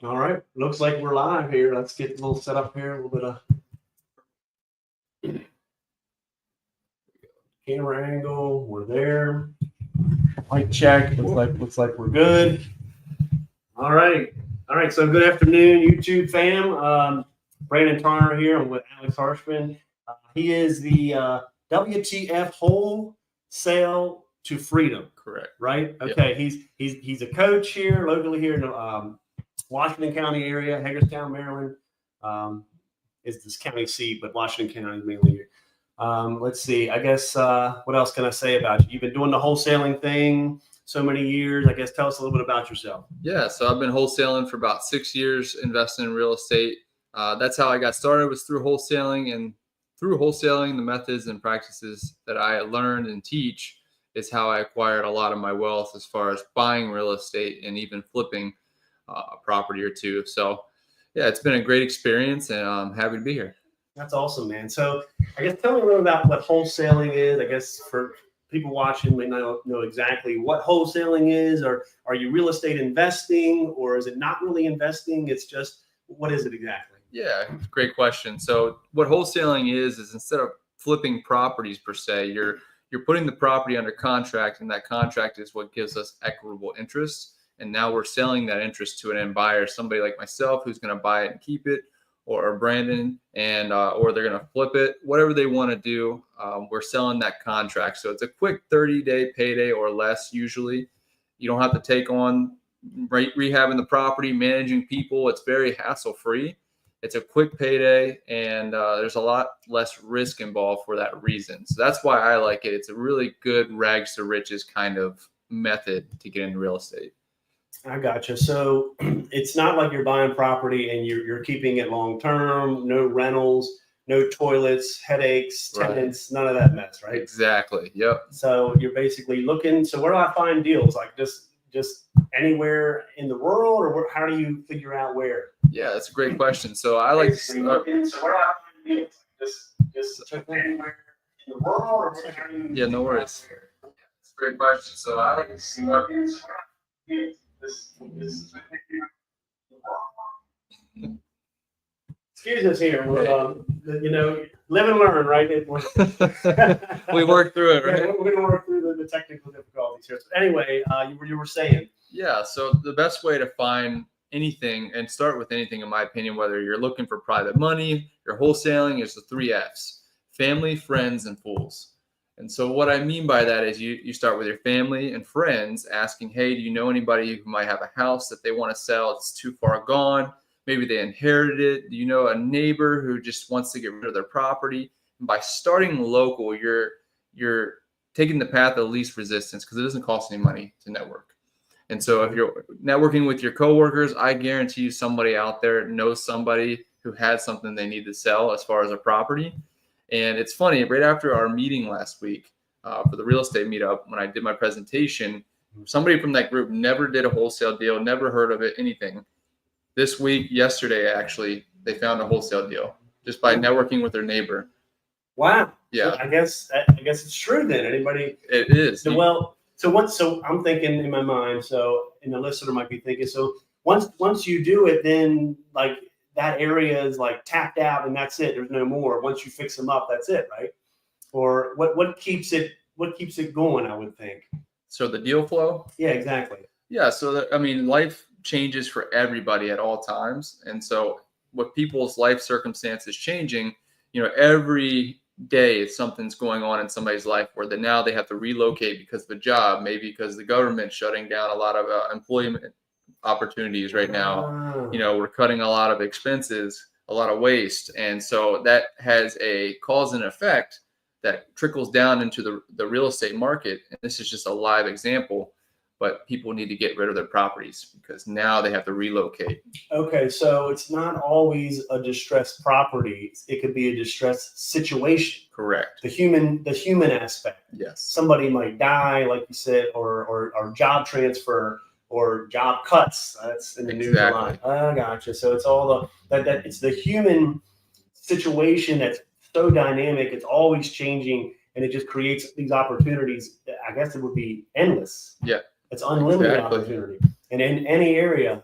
All right, looks like we're live here. Let's get a little set up here, a little bit of camera angle. We're there. Mic check. Looks like we're good. All right. So good afternoon, YouTube fam. Brandon Tarner here. I'm with Alex Harshman. He is the WTF Wholesale to Freedom. Correct. Right. Okay. Yep. He's a coach here locally here in Washington County area, Hagerstown, Maryland, is this county seat, but Washington County is mainly here. Let's see. I guess what else can I say about you? You've been doing the wholesaling thing so many years. I guess tell us a little bit about yourself. Yeah, so I've been wholesaling for about 6 years, investing in real estate. That's how I got started, was through wholesaling, and through wholesaling, the methods and practices that I learned and teach is how I acquired a lot of my wealth as far as buying real estate and even flipping a property or two. So yeah, it's been a great experience, and I'm happy to be here. That's awesome, man. So I guess tell me a little about what wholesaling is. I guess for people watching may not know exactly what wholesaling is, or are you real estate investing, or is it not really investing? It's just, what is it exactly? Yeah, great question. So what wholesaling is instead of flipping properties per se, you're putting the property under contract, and that contract is what gives us equitable interest. And now we're selling that interest to an end buyer, somebody like myself who's going to buy it and keep it, or Brandon, and or they're going to flip it, whatever they want to do. We're selling that contract. So it's a quick 30-day payday or less usually. You don't have to take on rehabbing the property, managing people. It's very hassle-free. It's a quick payday, and there's a lot less risk involved for that reason. So that's why I like it. It's a really good rags to riches kind of method to get into real estate. I gotcha. So it's not like you're buying property and you're keeping it long term, no rentals, no toilets, headaches, tenants, None of that mess, right? Exactly. Yep. So you're basically looking. So where do I find deals? Like just anywhere in the world, or how do you figure out where? Yeah, that's a great question. So I like to So where do I find deals? Just anywhere in the world, or how do you? Yeah, no worries. It's a great question. So I like to start. Excuse us here. We're, live and learn, right? We work through it, right? Yeah, we're going to work through the technical difficulties here. So anyway, you were saying. Yeah, so the best way to find anything and start with anything, in my opinion, whether you're looking for private money, you're wholesaling, is the 3 Fs: family, friends, and fools. And so what I mean by that is you start with your family and friends asking, hey, do you know anybody who might have a house that they want to sell? It's too far gone. Maybe they inherited it. Do you know a neighbor who just wants to get rid of their property? And by starting local, you're taking the path of least resistance, because it doesn't cost any money to network. And so if you're networking with your coworkers, I guarantee you somebody out there knows somebody who had something they need to sell as far as a property. And it's funny, right after our meeting last week for the real estate meetup, when I did my presentation, somebody from that group never did a wholesale deal, never heard of it, anything. This week, yesterday, actually, they found a wholesale deal just by networking with their neighbor. Wow. Yeah. So I guess it's true then. Anybody? It is. So I'm thinking in my mind, and the listener might be thinking, so once you do it, then like that area is like tapped out and that's it. There's no more. Once you fix them up, that's it, right? Or what keeps it going, I would think. So the deal flow? Yeah, exactly. Yeah. So life changes for everybody at all times. And so with people's life circumstances changing, every day something's going on in somebody's life where now they have to relocate because of a job, maybe because the government's shutting down a lot of employment opportunities right now. We're cutting a lot of expenses, a lot of waste. And so that has a cause and effect that trickles down into the real estate market. And this is just a live example, but people need to get rid of their properties because now they have to relocate. Okay, so it's not always a distressed property. It could be a distressed situation. Correct. The human aspect. Yes. Somebody might die, like you said, or job transfer or job cuts. That's in the news a lot. I gotcha. So it's all that it's the human situation that's so dynamic. It's always changing, and it just creates these opportunities. I guess it would be endless. Yeah. It's unlimited opportunity. And in any area,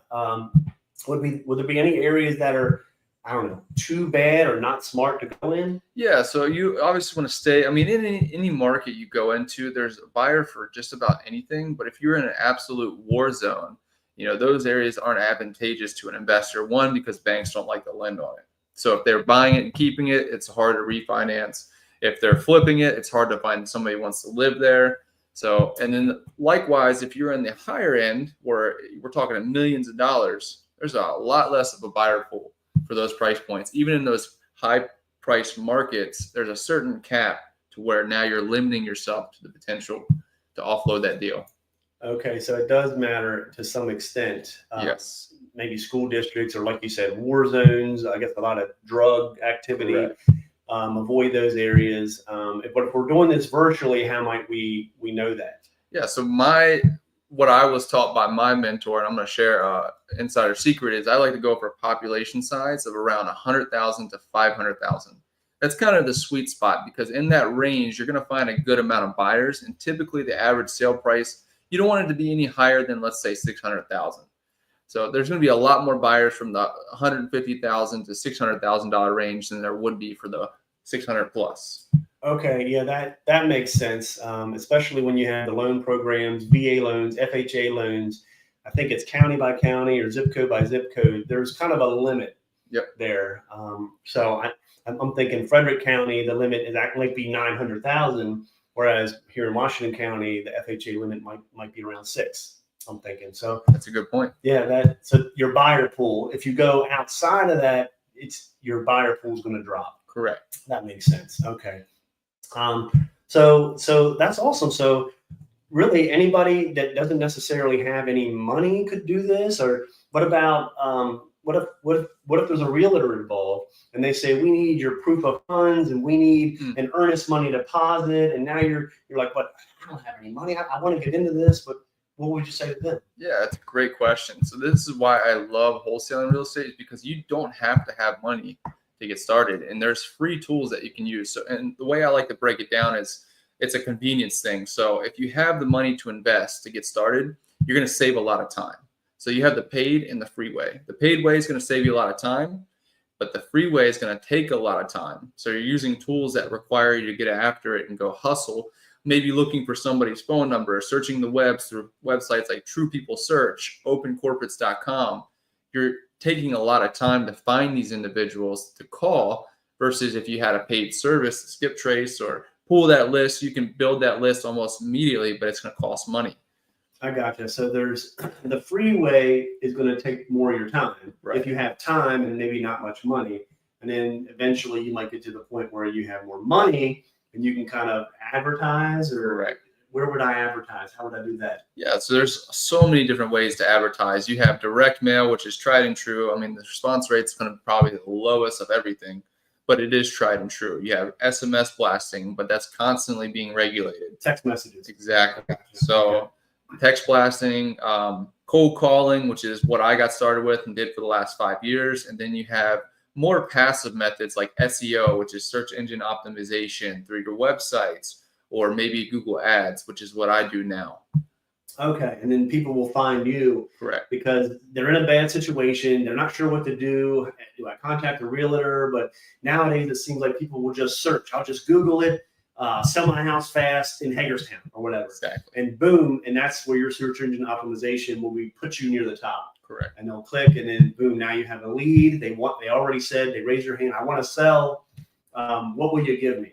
would there be any areas that are, I don't know, too bad or not smart to go in? Yeah, so you obviously want to stay. I mean, in any market you go into, there's a buyer for just about anything. But if you're in an absolute war zone, those areas aren't advantageous to an investor. One, because banks don't like to lend on it. So if they're buying it and keeping it, it's hard to refinance. If they're flipping it, it's hard to find somebody who wants to live there. So, and then likewise, if you're in the higher end, where we're talking in millions of dollars, there's a lot less of a buyer pool for those price points. Even in those high price markets, there's a certain cap to where now you're limiting yourself to the potential to offload that deal. Okay, so it does matter to some extent. Yes. Maybe school districts, or like you said, war zones. I guess a lot of drug activity. Correct. Avoid those areas. But if we're doing this virtually, how might we know that? Yeah. So what I was taught by my mentor, and I'm going to share insider secret, is I like to go for a population size of around 100,000 to 500,000. That's kind of the sweet spot, because in that range, you're going to find a good amount of buyers. And typically the average sale price, you don't want it to be any higher than, let's say, 600,000. So there's going to be a lot more buyers from the $150,000 to $600,000 range than there would be for the 600 plus. Okay, yeah, that makes sense, especially when you have the loan programs, VA loans, FHA loans. I think it's county by county or zip code by zip code. There's kind of a limit there. So I'm thinking Frederick County, the limit is might be 900,000, whereas here in Washington County, the FHA limit might be around 6. I'm thinking. So that's a good point. Yeah, so your buyer pool, if you go outside of that, your buyer pool is going to drop. Correct. That makes sense. Okay. So that's awesome. So really, anybody that doesn't necessarily have any money could do this. Or what about what if there's a realtor involved and they say, we need your proof of funds and we need an earnest money deposit, and now you're like, what? I don't have any money. I want to get into this, but what would you say to them? Yeah, that's a great question. So this is why I love wholesaling real estate, is because you don't have to have money to get started, and there's free tools that you can use. So, and the way I like to break it down is it's a convenience thing. So if you have the money to invest to get started, you're going to save a lot of time. So you have the paid and the free way. The paid way is going to save you a lot of time, but the free way is going to take a lot of time. So you're using tools that require you to get after it and go hustle. Maybe looking for somebody's phone number, searching the webs through websites like True People Search, opencorporates.com. You're taking a lot of time to find these individuals to call, versus if you had a paid service, skip trace or pull that list, you can build that list almost immediately, but it's going to cost money. I gotcha. So there's the free way is going to take more of your time. Right. If you have time and maybe not much money, and then eventually you might get to the point where you have more money and you can kind of advertise. Or Correct. Where would I advertise? How would I do that? Yeah, so there's so many different ways to advertise. You have direct mail, which is tried and true. I mean, the response rate's going to probably be the lowest of everything, but it is tried and true. You have SMS blasting, but that's constantly being regulated. Text messages. Exactly. So text blasting, cold calling, which is what I got started with and did for the last 5 years. And then you have more passive methods like SEO, which is search engine optimization through your websites, or maybe Google Ads, which is what I do now. Okay. And then people will find you. Correct. Because they're in a bad situation. They're not sure what to do. Do I contact a realtor? But nowadays it seems like people will just search. I'll just Google it, sell my house fast in Hagerstown or whatever. Exactly. And boom. And that's where your search engine optimization will be put you near the top. Correct. And they'll click, and then boom, now you have a lead. They already said, they raise your hand. I want to sell. What will you give me?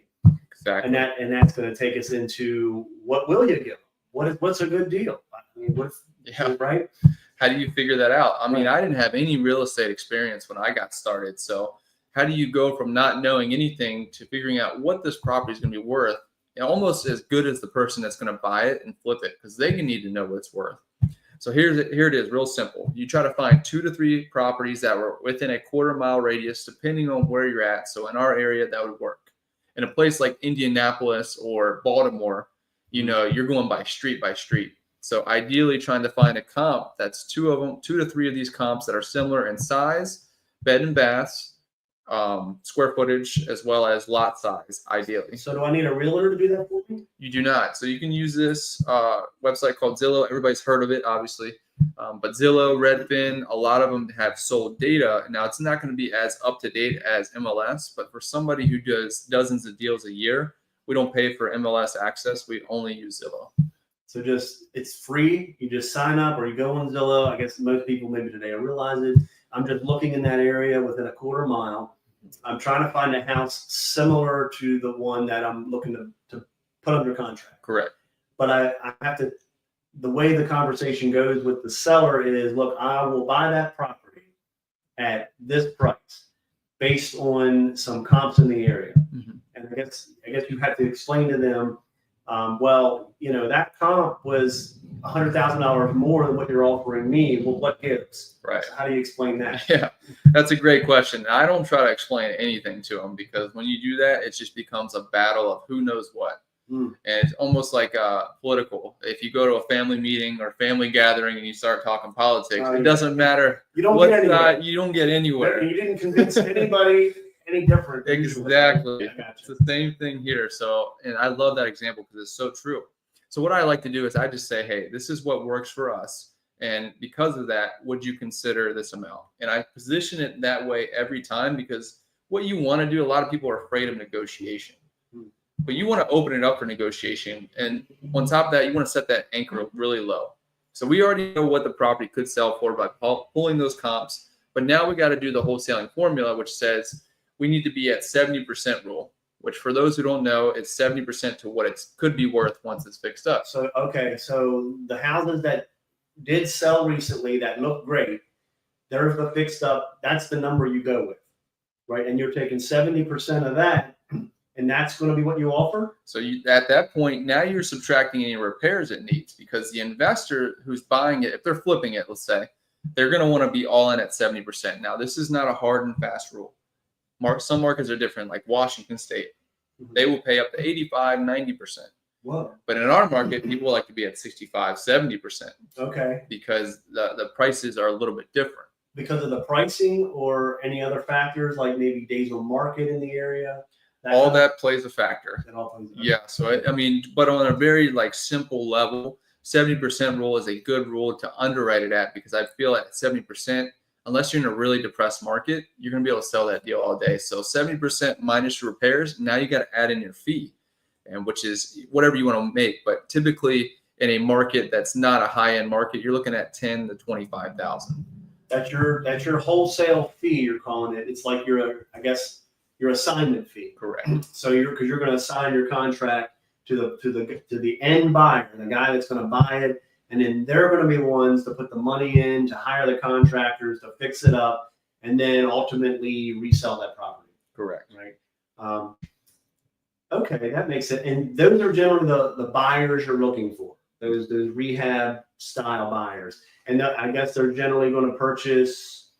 Exactly. And that's going to take us into, what will you give? What's a good deal? I mean, right? How do you figure that out? I mean, I didn't have any real estate experience when I got started. So how do you go from not knowing anything to figuring out what this property is going to be worth, almost as good as the person that's going to buy it and flip it, because they need to know what it's worth. So here it is, real simple. You try to find 2 to 3 properties that were within a quarter-mile radius, depending on where you're at. So in our area, that would work. In a place like Indianapolis or Baltimore, you're going by street. So ideally trying to find a comp that's 2 to 3 of these comps that are similar in size, bed and baths, square footage as well as lot size, ideally. So do I need a realtor to do that for me? You do not. So you can use this website called Zillow. Everybody's heard of it, obviously. But Zillow, Redfin, a lot of them have sold data. Now, it's not going to be as up-to-date as MLS, but for somebody who does dozens of deals a year, we don't pay for MLS access. We only use Zillow. So it's free. You just sign up or you go on Zillow. I guess most people maybe today realize it. I'm just looking in that area within a quarter mile. I'm trying to find a house similar to the one that I'm looking to put under contract. Correct. But I have to, the way the conversation goes with the seller is, look, I will buy that property at this price based on some comps in the area. Mm-hmm. And I guess you have to explain to them, well, that comp was $100,000 more than what you're offering me. Well, what gives? Right. So how do you explain that? Yeah, that's a great question. I don't try to explain anything to them, because when you do that, it just becomes a battle of who knows what. And it's almost like political. If you go to a family meeting or family gathering and you start talking politics, it doesn't matter. You don't get anywhere. You don't get anywhere. You didn't convince anybody any different. Exactly. I got you. It's the same thing here. So, and I love that example because it's so true. So what I like to do is I just say, hey, this is what works for us. And because of that, would you consider this amount? And I position it that way every time, because what you want to do, a lot of people are afraid of negotiation. But you want to open it up for negotiation. And on top of that, you want to set that anchor really low. So we already know what the property could sell for by pulling those comps. But now we got to do the wholesaling formula, which says we need to be at 70% rule, which for those who don't know, it's 70% to what it could be worth once it's fixed up. So, okay. So the houses that did sell recently that look great, there's the fixed up. That's the number you go with, right? And you're taking 70% of that. And that's going to be what you offer? So at that point, now you're subtracting any repairs it needs, because the investor who's buying it, if they're flipping it, let's say, they're going to want to be all in at 70%. Now, this is not a hard and fast rule. Some markets are different, like Washington State. They will pay up to 85, 90%. Whoa. But in our market, people like to be at 65, 70%. Okay. Because the prices are a little bit different. Because of the pricing or any other factors, like maybe days on market in the area? All that plays a factor. That all plays a factor. Yeah. So, I mean, but on a very simple level, 70% rule is a good rule to underwrite it at, because I feel at 70%, unless you're in a really depressed market, you're going to be able to sell that deal all day. So 70% minus your repairs, now you got to add in your fee, and which is whatever you want to make. But typically in a market that's not a high-end market, you're looking at 10 to 25,000. That's your wholesale fee, you're calling it. It's like your assignment fee. Correct. So you're going to assign your contract to the end buyer, the guy that's going to buy it, and then they're going to be ones to put the money in, to hire the contractors, to fix it up, and then ultimately resell that property. Correct. Right. Okay, that makes it. And those are generally the buyers you're looking for. Those rehab style buyers, and I guess they're generally going to purchase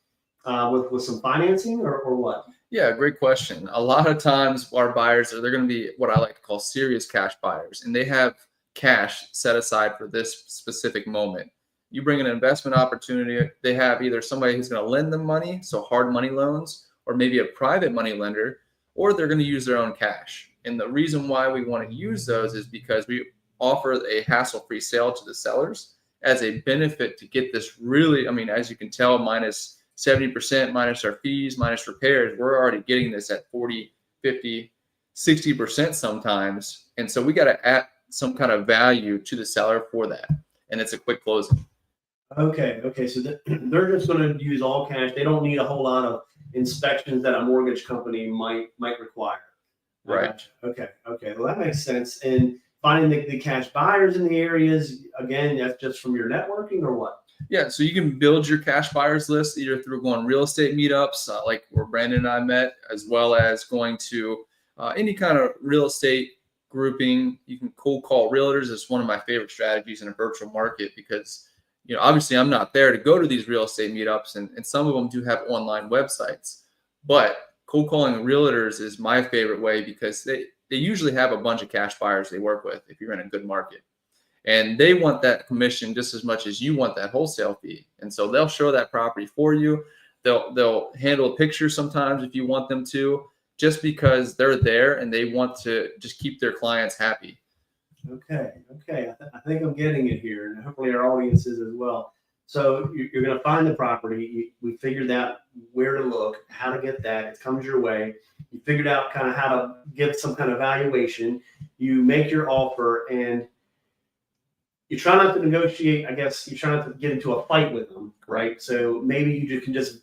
with some financing or what? Yeah, great question. A lot of times our buyers they're going to be what I like to call serious cash buyers, and they have cash set aside for this specific moment. You bring an investment opportunity, they have either somebody who's going to lend them money, so hard money loans, or maybe a private money lender, or they're going to use their own cash. And the reason why we want to use those is because we offer a hassle-free sale to the sellers as a benefit to get this really, I mean, as you can tell, minus 70% minus our fees, minus repairs, we're already getting this at 40, 50, 60% sometimes. And so we got to add some kind of value to the seller for that. And it's a quick closing. Okay. So they're just going to use all cash. They don't need a whole lot of inspections that a mortgage company might require. Right. Okay. Well, that makes sense. And finding the cash buyers in the areas, again, that's just from your networking or what? Yeah, so you can build your cash buyers list either through going real estate meetups, like where Brandon and I met, as well as going to any kind of real estate grouping. You can cold call realtors. It's one of my favorite strategies in a virtual market, because obviously I'm not there to go to these real estate meetups, and some of them do have online websites. But cold calling realtors is my favorite way, because they usually have a bunch of cash buyers they work with if you're in a good market. And they want that commission just as much as you want that wholesale fee. And so they'll show that property for you. They'll handle a picture sometimes if you want them to, just because they're there and they want to just keep their clients happy. Okay. I think I'm getting it here, and hopefully our audience is as well. So you're going to find the property. We figured out where to look, how to get that. It comes your way. You figured out kind of how to give some kind of valuation. You make your offer, and you try not to negotiate. I guess you try not to get into a fight with them, right? So maybe you can just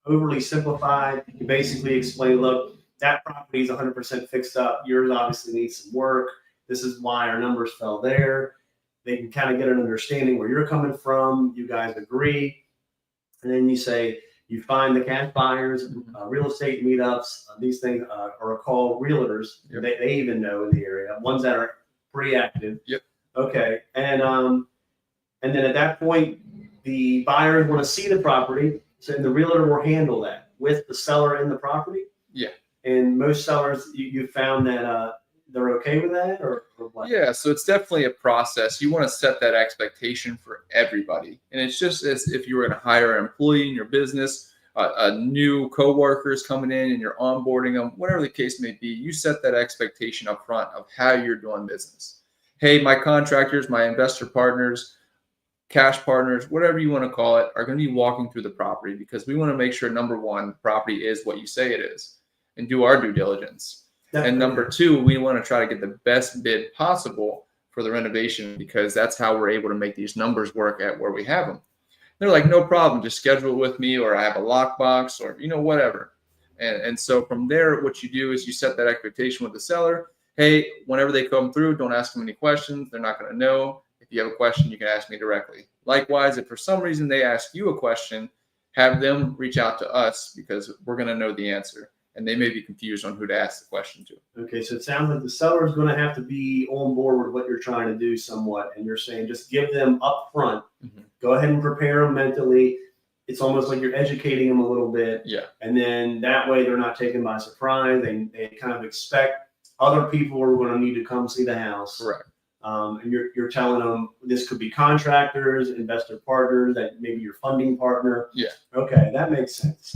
overly simplify. You basically explain, look, that property is 100% fixed up. Yours obviously needs some work. This is why our numbers fell there. They can kind of get an understanding where you're coming from. You guys agree. And then you say, you find the cash buyers, real estate meetups, these things are called realtors. Yep. They even know in the area, ones that are pretty active. Yep. Okay. And then at that point, the buyers want to see the property. So the realtor will handle that with the seller in the property. Yeah. And most sellers, you found that they're okay with that, or what? Yeah, so it's definitely a process. You want to set that expectation for everybody. And it's just as if you were going to hire an employee in your business, a new coworker is coming in and you're onboarding them, whatever the case may be, you set that expectation up front of how you're doing business. Hey, my contractors, my investor partners, cash partners, whatever you want to call it, are going to be walking through the property because we want to make sure, number one, the property is what you say it is and do our due diligence. And number two, we want to try to get the best bid possible for the renovation because that's how we're able to make these numbers work at where we have them. They're like, no problem, just schedule it with me, or I have a lockbox, or whatever. And so from there, what you do is you set that expectation with the seller. Hey, whenever they come through, don't ask them any questions. They're not going to know. If you have a question, you can ask me directly. Likewise, if for some reason they ask you a question, have them reach out to us because we're going to know the answer. And they may be confused on who to ask the question to. Okay, so it sounds like the seller is going to have to be on board with what you're trying to do somewhat. And you're saying just give them up front. Mm-hmm. Go ahead and prepare them mentally. It's almost like you're educating them a little bit. Yeah. And then that way they're not taken by surprise. They kind of expect other people are going to need to come see the house. Correct. And you're telling them this could be contractors, investor partners, that maybe your funding partner. Yeah. Okay, that makes sense.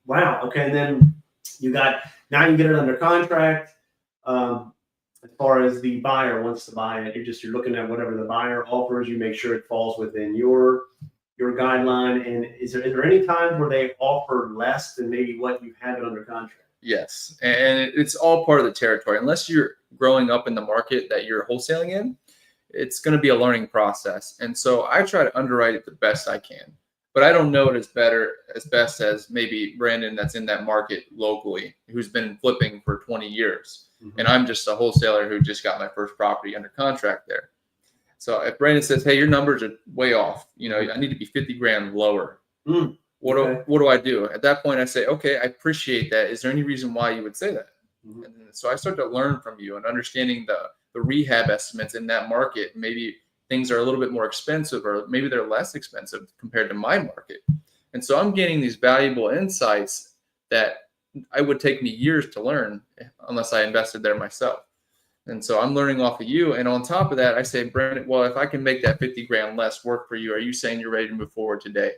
Wow. Okay, and then now you get it under contract. As far as the buyer wants to buy it, you're looking at whatever the buyer offers. You make sure it falls within your guideline. And is there any time where they offer less than maybe what you have it under contract? Yes, and it's all part of the territory. Unless you're growing up in the market that you're wholesaling in, it's going to be a learning process. And so I try to underwrite it the best I can. But I don't know it as best as maybe Brandon that's in that market locally, who's been flipping for 20 years. Mm-hmm. And I'm just a wholesaler who just got my first property under contract there. So if Brandon says, hey, your numbers are way off, I need to be 50 grand lower. What do I do? At that point, I say, okay, I appreciate that. Is there any reason why you would say that? Mm-hmm. And so I start to learn from you and understanding the rehab estimates in that market. Maybe things are a little bit more expensive, or maybe they're less expensive compared to my market. And so I'm gaining these valuable insights that I would take me years to learn unless I invested there myself. And so I'm learning off of you. And on top of that, I say, Brandon, well, if I can make that 50 grand less work for you, are you saying you're ready to move forward today?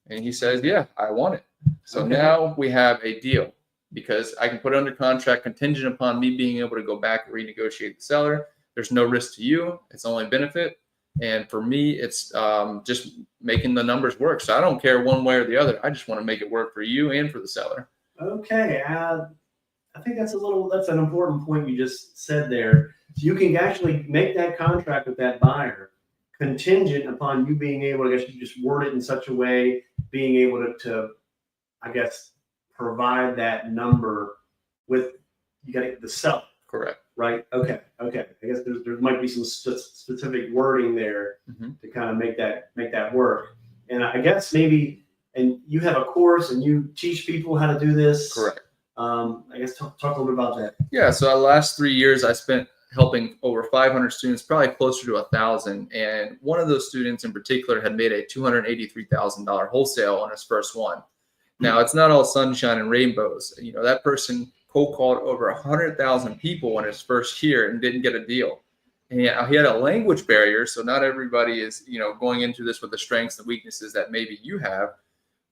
And he says, yeah, I want it. So now we have a deal because I can put it under contract contingent upon me being able to go back and renegotiate the seller. There's no risk to you. It's only benefit. And for me, it's just making the numbers work. So I don't care one way or the other. I just want to make it work for you and for the seller. Okay. I think that's an important point you just said there. So you can actually make that contract with that buyer contingent upon you being able to, I guess you just word it in such a way, being able to I guess, provide that number with, you got to get the seller. Correct. Right. Okay. I guess there might be some specific wording there to kind of make that work. And I guess maybe, and you have a course and you teach people how to do this. Correct. I guess talk a little bit about that. Yeah. So the last 3 years I spent helping over 500 students, probably closer to 1,000. And one of those students in particular had made a $283,000 wholesale on his first one. Now it's not all sunshine and rainbows. That person cold called over 100,000 people in his first year and didn't get a deal. And he had a language barrier. So not everybody is, going into this with the strengths and weaknesses that maybe you have.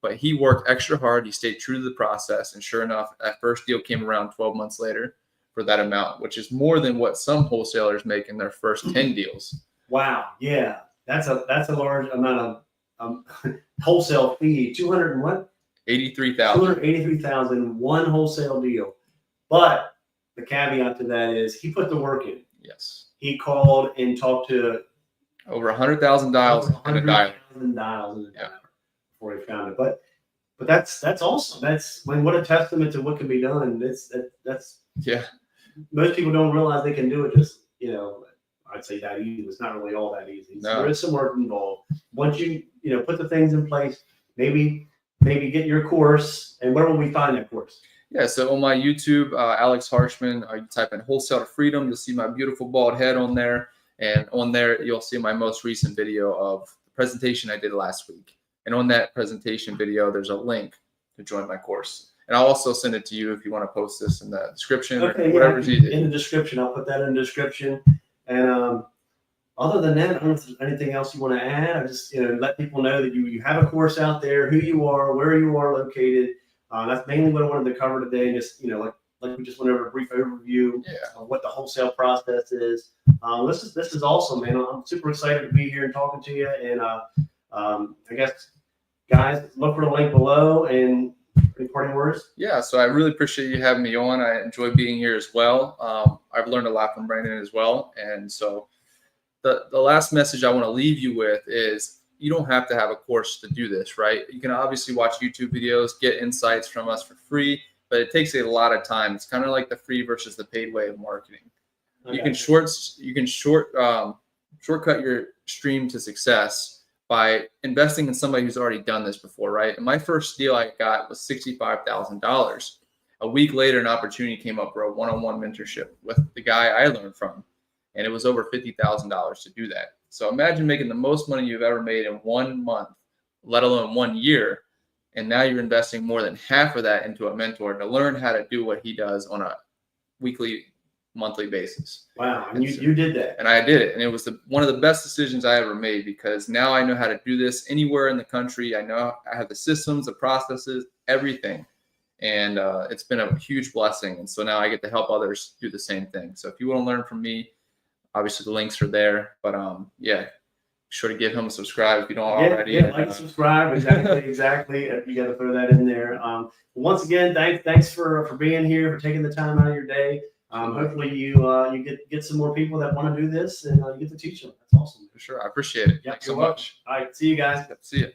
but he worked extra hard. He stayed true to the process. And sure enough, that first deal came around 12 months later for that amount, which is more than what some wholesalers make in their first 10 deals. Wow. Yeah. That's a large amount of wholesale fee. 200 and what? 83,000. 283,000, one wholesale deal. But the caveat to that is he put the work in. Yes. He called and talked to over 100,000 dials in a dial. 100,000 dials in a dial before he found it. But that's awesome. That's what a testament to what can be done. That's yeah. Most people don't realize they can do it. Just I'd say that easy. It's not really all that easy. So there is some work involved. Once you put the things in place, maybe get your course. And where will we find that course? Yeah, so on my YouTube, ALEX HARSHMAN, you type in Wholesale to Freedom, you'll see my beautiful bald head on there. And on there, you'll see my most recent video of the presentation I did last week. And on that presentation video, there's a link to join my course. And I'll also send it to you if you want to post this in the description or whatever's easy. In the description, I'll put that in the description. And other than that, I don't know if there's anything else you want to add. I just let people know that you have a course out there, who you are, where you are located. That's mainly what I wanted to cover today. Just like we just went over a brief overview of what the wholesale process is. This is awesome, man. I'm super excited to be here and talking to you. And I guess guys, look for the link below. And any parting words? Yeah, so I really appreciate you having me on. I enjoy being here as well. I've learned a lot from Brandon as well. And so the last message I want to leave you with is you don't have to have a course to do this, right? You can obviously watch YouTube videos, get insights from us for free, but it takes a lot of time. It's kind of like the free versus the paid way of marketing. Okay. You can shortcut your stream to success by investing in somebody who's already done this before, right? And my first deal I got was $65,000. A week later, an opportunity came up for a one-on-one mentorship with the guy I learned from, and it was over $50,000 to do that. So imagine making the most money you've ever made in 1 month, let alone 1 year, and now you're investing more than half of that into a mentor to learn how to do what he does on a weekly, monthly basis. Wow, and you did that. And I did it, and it was one of the best decisions I ever made, because now I know how to do this anywhere in the country. I know I have the systems, the processes, everything, and it's been a huge blessing. And so now I get to help others do the same thing. So if you want to learn from me, obviously the links are there. But yeah, be sure to give him a subscribe if you don't already. Yeah, like, subscribe. Exactly. You got to throw that in there. Once again, thanks for being here, for taking the time out of your day. Hopefully you get some more people that want to do this, and you get to teach them. That's awesome. For sure. I appreciate it. Yeah, Thanks so much. All right. See you guys. See you.